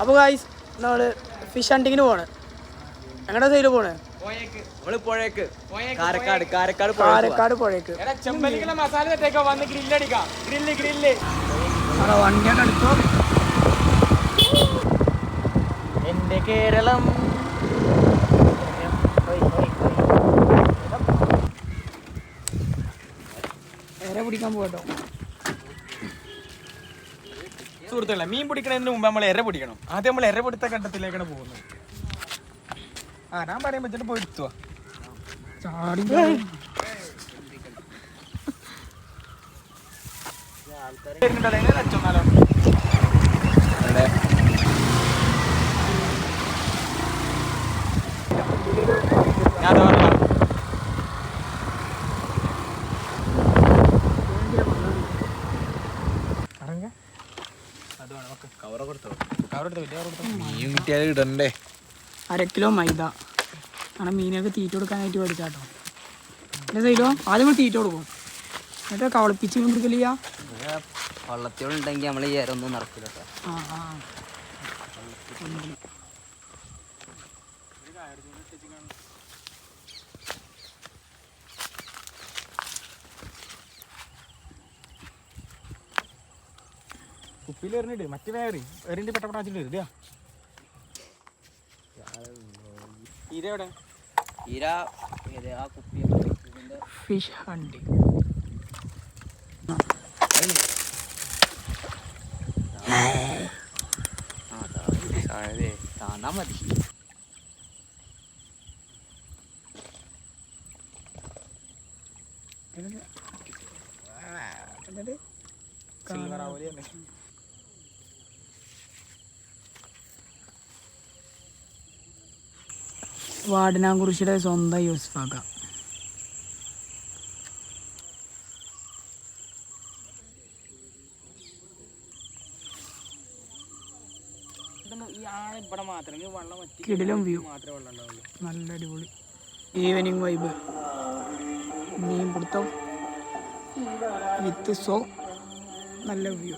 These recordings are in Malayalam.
അപ്പോൾ ഗായ്സ് നമ്മൾ ഫിഷ് ഹണ്ടിങ്ങിന് പോണ്. എങ്ങടെ സൈഡിൽ പോണേ? കാരക്കാട് പുഴയ്ക്ക്. വണ്ടിയൊക്കെ എടുത്തോ. എന്റെ കേരളം നേരെ പിടിക്കാൻ പോകട്ടോ. സുഹൃത്തുക്കളെ, മീൻ പിടിക്കുന്നതിന് മുമ്പ് നമ്മൾ എര പിടിക്കണം. ആദ്യം നമ്മൾ എര പിടുത്ത ഘട്ടത്തിലേക്കാണ് പോകുന്നത്. ഞാൻ പറയാൻ പറ്റിട്ട് പോയി എടുത്തുവാ. ചാടി ഇടണ്ടേ. 1/2 കിലോ മൈദ. കാരണം മീനൊക്കെ തീറ്റ കൊടുക്കാനായിട്ട് മേടിച്ചാട്ടോ. എൻ്റെ സൈഡോ ആദ്യം നമ്മൾ തീറ്റ കൊടുക്കും, എന്നിട്ട് കവളിപ്പിച്ച് മീൻ പിടിക്കലില്ല. വള്ളത്തിലുണ്ടെങ്കിൽ നമ്മൾ ഈ ഇരൊന്നും നടക്കില്ല. കുപ്പിയിൽ എറിഞ്ഞിട്ട് മറ്റേ വേറെ എറിഞ്ഞിട്ട് പെട്ടപ്പെടാച്ചിട്ട് ഇതാ. ഇതെവിടെ? Fish hunting. താന്നാ മതി. വാടനാംകുറിശ്ശിയുടെ സ്വന്തം യൂസ്ഫാക്ക. കിടിലം വ്യൂ, നല്ല അടിപൊളി ഈവനിങ് വൈബ്. മീൻ പിടുത്തം വിത്ത് സോ നല്ല വ്യൂ.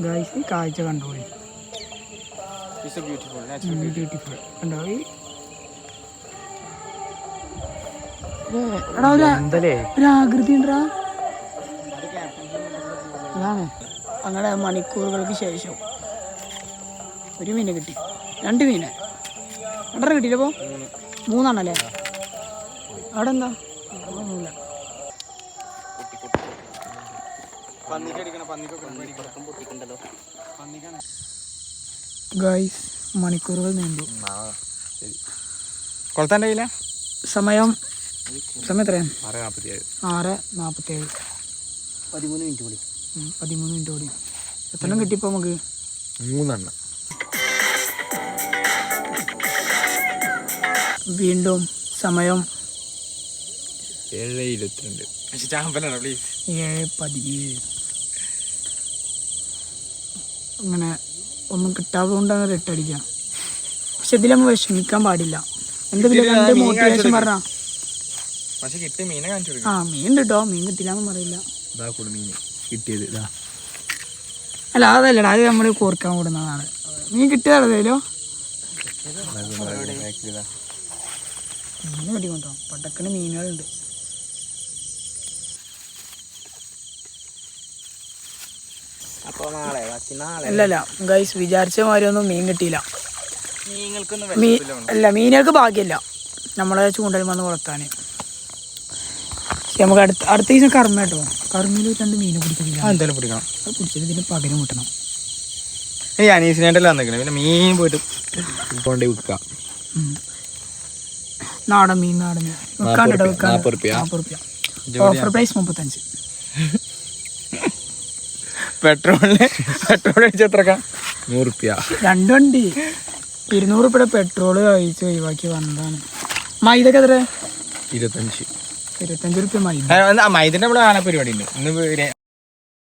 ഗൈസ് ഈ കാഴ്ച കണ്ടോളി. ബ്യൂട്ടിഫുൾ ഉണ്ടോ? ഒരു ആകൃതി ഉണ്ടാ. അതാണ് അങ്ങനെ മണിക്കൂറുകൾക്ക് ശേഷം ഒരു മീനെ കിട്ടി. 2 മീനെ 2 കിട്ടിയില്ലപ്പോ 3 അവിടെ എന്താ ഒന്നുമില്ല. ഗൈസ് മണിക്കൂറുകൾ നീണ്ടു. കൊളത്താൻ്റെ സമയം എത്രയാണ്? 13 6:47. മിനിറ്റ് കൂടി. 13 മിനിറ്റ് കൂടി. എത്ര കിട്ടിയപ്പോ നമുക്ക്? 3. വീണ്ടും സമയം 7:22. 7:17. അങ്ങനെ ഒന്നും കിട്ടാതെ കൊണ്ടാണ് റിട്ടടിക്കാം. പക്ഷെ ഇതിൽ നമ്മൾ വിഷമിക്കാൻ പാടില്ല. എന്തെങ്കിലും മോട്ടിവേഷൻ പറഞ്ഞ മീൻ കിട്ടോ, മീൻ കിട്ടില്ലാന്നും പറയില്ല. അല്ല അതല്ലടാ, അത് നമ്മൾ കോർക്കാൻ കൂടുന്നതാണ്. മീൻ കിട്ടിയതല്ലോ മീൻ കിട്ടിക്കൊണ്ടോ. പട്ടക്കന് മീനുകളുണ്ട്. അല്ലല്ല ഗൈസ്, വിചാരിച്ച മാതിരി ഒന്നും മീൻ കിട്ടിയില്ല. മീനുകൾക്ക് ഭാഗ്യമില്ല നമ്മളെ ചൂണ്ടൽ വന്ന് വളർത്താൻ. നമുക്ക് അടുത്ത ദിവസം കർമ്മ കേട്ടോ. കർമ്മയിൽ 2 മീനെ പിടിക്കില്ല. എന്തായാലും പിടിക്കണം. അത് പിടിച്ചിട്ട് ഇതിന് പകരം കിട്ടണം. അനീസിനായിട്ടല്ല വന്നിരിക്കണേ. പിന്നെ മീൻ പോയിട്ട് കൊണ്ട് വിൽക്കാം. നാടൻ മീൻ വെക്കാണ്ട് 40 ഓഫർ പ്രൈസ് 35. പെട്രോൾ അടിച്ച എത്ര? 100. 2 വണ്ടി 200 രൂപയുടെ പെട്രോള് കഴിച്ച് ഒഴിവാക്കി വന്നതാണ്. മൈദക്ക് എത്ര? 25 രൂപ മൈദ. മൈദിന്റെ ഇവിടെ ആന പരിപാടി ഉണ്ട് ഇന്ന്.